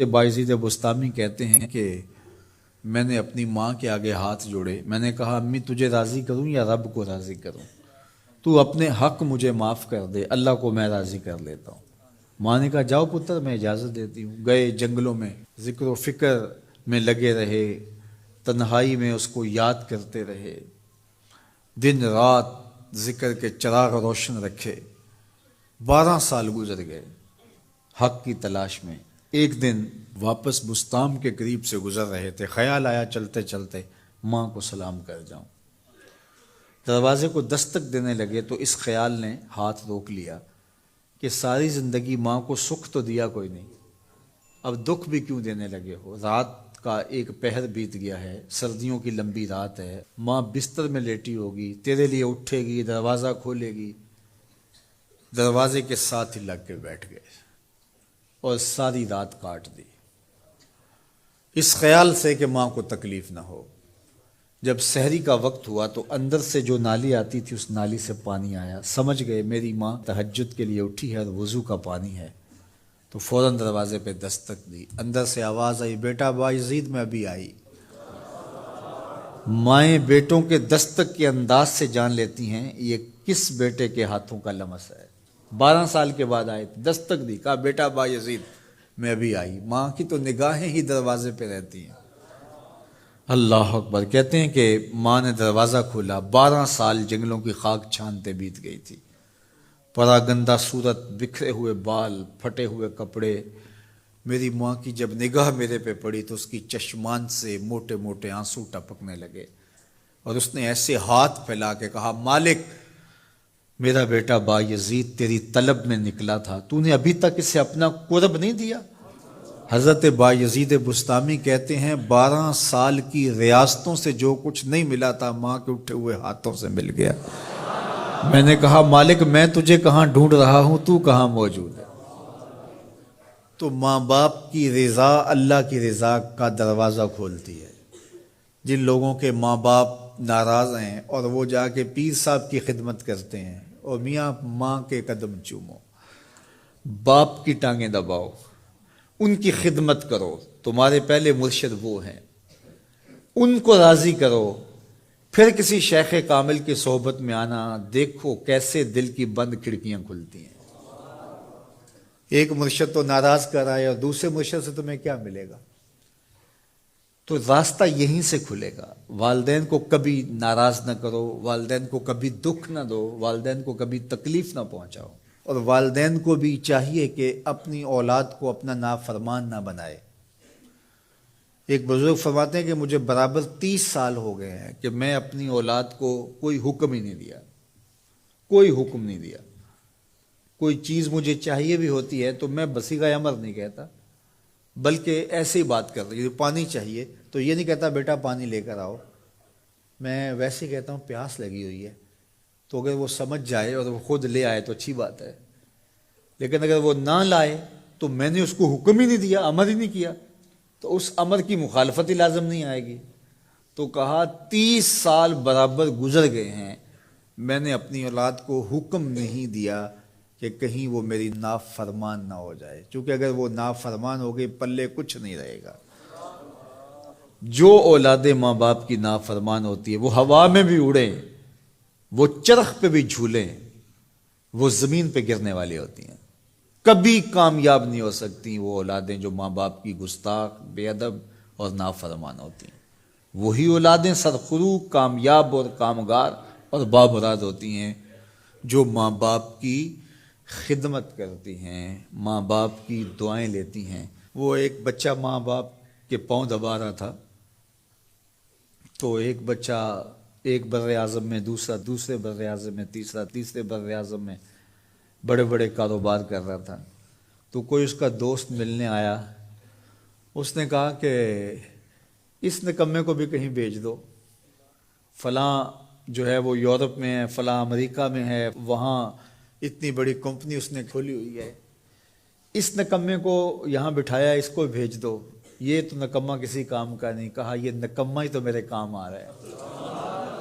بايزيد بستامی کہتے ہیں کہ میں نے اپنی ماں کے آگے ہاتھ جوڑے، میں نے کہا امی تجھے راضی کروں یا رب کو راضی کروں؟ تو اپنے حق مجھے معاف کر دے، اللہ کو میں راضی کر لیتا ہوں۔ ماں نے کہا جاؤ پتر میں اجازت دیتی ہوں۔ گئے جنگلوں میں ذکر و فکر میں لگے رہے، تنہائی میں اس کو یاد کرتے رہے، دن رات ذکر کے چراغ روشن رکھے۔ 12 سال گزر گئے حق کی تلاش میں۔ ایک دن واپس بستام کے قریب سے گزر رہے تھے، خیال آیا چلتے چلتے ماں کو سلام کر جاؤں۔ دروازے کو دستک دینے لگے تو اس خیال نے ہاتھ روک لیا کہ ساری زندگی ماں کو سکھ تو دیا کوئی نہیں، اب دکھ بھی کیوں دینے لگے ہو؟ رات کا ایک پہر بیت گیا ہے، سردیوں کی لمبی رات ہے، ماں بستر میں لیٹی ہوگی، تیرے لیے اٹھے گی، دروازہ کھولے گی۔ دروازے کے ساتھ ہی لگ کے بیٹھ گئے اور ساری رات کاٹ دی، اس خیال سے کہ ماں کو تکلیف نہ ہو۔ جب سحری کا وقت ہوا تو اندر سے جو نالی آتی تھی اس نالی سے پانی آیا، سمجھ گئے میری ماں تہجد کے لیے اٹھی ہے اور وضو کا پانی ہے، تو فوراً دروازے پہ دستک دی۔ اندر سے آواز آئی بیٹا بايزيد میں ابھی آئی۔ مائیں بیٹوں کے دستک کے انداز سے جان لیتی ہیں یہ کس بیٹے کے ہاتھوں کا لمس ہے۔ 12 سال کے بعد آئے، دستک دی، کہا بیٹا بايزيد میں ابھی آئی۔ ماں کی تو نگاہیں ہی دروازے پہ رہتی ہیں۔ اللہ اکبر۔ کہتے ہیں کہ ماں نے دروازہ کھولا، 12 سال جنگلوں کی خاک چھانتے بیت گئی تھی، پراگندہ صورت، بکھرے ہوئے بال، پھٹے ہوئے کپڑے۔ میری ماں کی جب نگاہ میرے پہ پڑی تو اس کی چشمان سے موٹے موٹے آنسو ٹپکنے لگے، اور اس نے ایسے ہاتھ پھیلا کے کہا مالک میرا بیٹا بايزيد تیری طلب میں نکلا تھا، تو نے ابھی تک اسے اپنا قرب نہیں دیا۔ حضرت بايزيد بستامی کہتے ہیں 12 سال کی ریاستوں سے جو کچھ نہیں ملا تھا ماں کے اٹھے ہوئے ہاتھوں سے مل گیا۔ میں نے کہا مالک میں تجھے کہاں ڈھونڈ رہا ہوں، تو کہاں موجود ہے؟ تو ماں باپ کی رضا اللہ کی رضا کا دروازہ کھولتی ہے۔ جن لوگوں کے ماں باپ ناراض ہیں اور وہ جا کے پیر صاحب کی خدمت کرتے ہیں، اور میاں ماں کے قدم چومو، باپ کی ٹانگیں دباؤ، ان کی خدمت کرو، تمہارے پہلے مرشد وہ ہیں، ان کو راضی کرو، پھر کسی شیخ کامل کی صحبت میں آنا، دیکھو کیسے دل کی بند کھڑکیاں کھلتی ہیں۔ ایک مرشد تو ناراض کر آئے اور دوسرے مرشد سے تمہیں کیا ملے گا؟ تو راستہ یہیں سے کھلے گا۔ والدین کو کبھی ناراض نہ کرو، والدین کو کبھی دکھ نہ دو، والدین کو کبھی تکلیف نہ پہنچاؤ، اور والدین کو بھی چاہیے کہ اپنی اولاد کو اپنا نافرمان نہ بنائے۔ ایک بزرگ فرماتے ہیں کہ مجھے برابر 30 سال ہو گئے ہیں کہ میں اپنی اولاد کو کوئی حکم ہی نہیں دیا، کوئی حکم نہیں دیا۔ کوئی چیز مجھے چاہیے بھی ہوتی ہے تو میں بصیغہ امر نہیں کہتا، بلکہ ایسے ہی بات کر رہی، پانی چاہیے تو یہ نہیں کہتا بیٹا پانی لے کر آؤ، میں ویسے ہی کہتا ہوں پیاس لگی ہوئی ہے، تو اگر وہ سمجھ جائے اور وہ خود لے آئے تو اچھی بات ہے، لیکن اگر وہ نہ لائے تو میں نے اس کو حکم ہی نہیں دیا، امر ہی نہیں کیا، تو اس امر کی مخالفت ہی لازم نہیں آئے گی۔ تو کہا 30 سال برابر گزر گئے ہیں، میں نے اپنی اولاد کو حکم نہیں دیا کہ کہیں وہ میری نافرمان نہ ہو جائے، چونکہ اگر وہ نافرمان ہو گئی پلے کچھ نہیں رہے گا۔ جو اولاد ماں باپ کی نافرمان ہوتی ہے وہ ہوا میں بھی اڑیں، وہ چرخ پہ بھی جھولیں، وہ زمین پہ گرنے والی ہوتی ہیں، کبھی کامیاب نہیں ہو سکتی وہ اولادیں جو ماں باپ کی گستاخ، بے ادب اور نافرمان ہوتی ہیں۔ وہی اولادیں سرخرو، کامیاب اور کامگار اور بامراد ہوتی ہیں جو ماں باپ کی خدمت کرتی ہیں، ماں باپ کی دعائیں لیتی ہیں۔ وہ ایک بچہ ماں باپ کے پاؤں دبا رہا تھا، تو ایک بچہ ایک بر اعظم میں، دوسرا دوسرے بر اعظم میں، تیسرا تیسرے بر اعظم میں بڑے بڑے کاروبار کر رہا تھا۔ تو کوئی اس کا دوست ملنے آیا، اس نے کہا کہ اس نکمے کو بھی کہیں بھیج دو، فلاں جو ہے وہ یورپ میں ہے، فلاں امریکہ میں ہے، وہاں اتنی بڑی کمپنی اس نے کھولی ہوئی ہے، اس نکمے کو یہاں بٹھایا، اس کو بھیج دو، یہ تو نکمہ کسی کام کا نہیں۔ کہا یہ نکمہ ہی تو میرے کام آ رہا ہے۔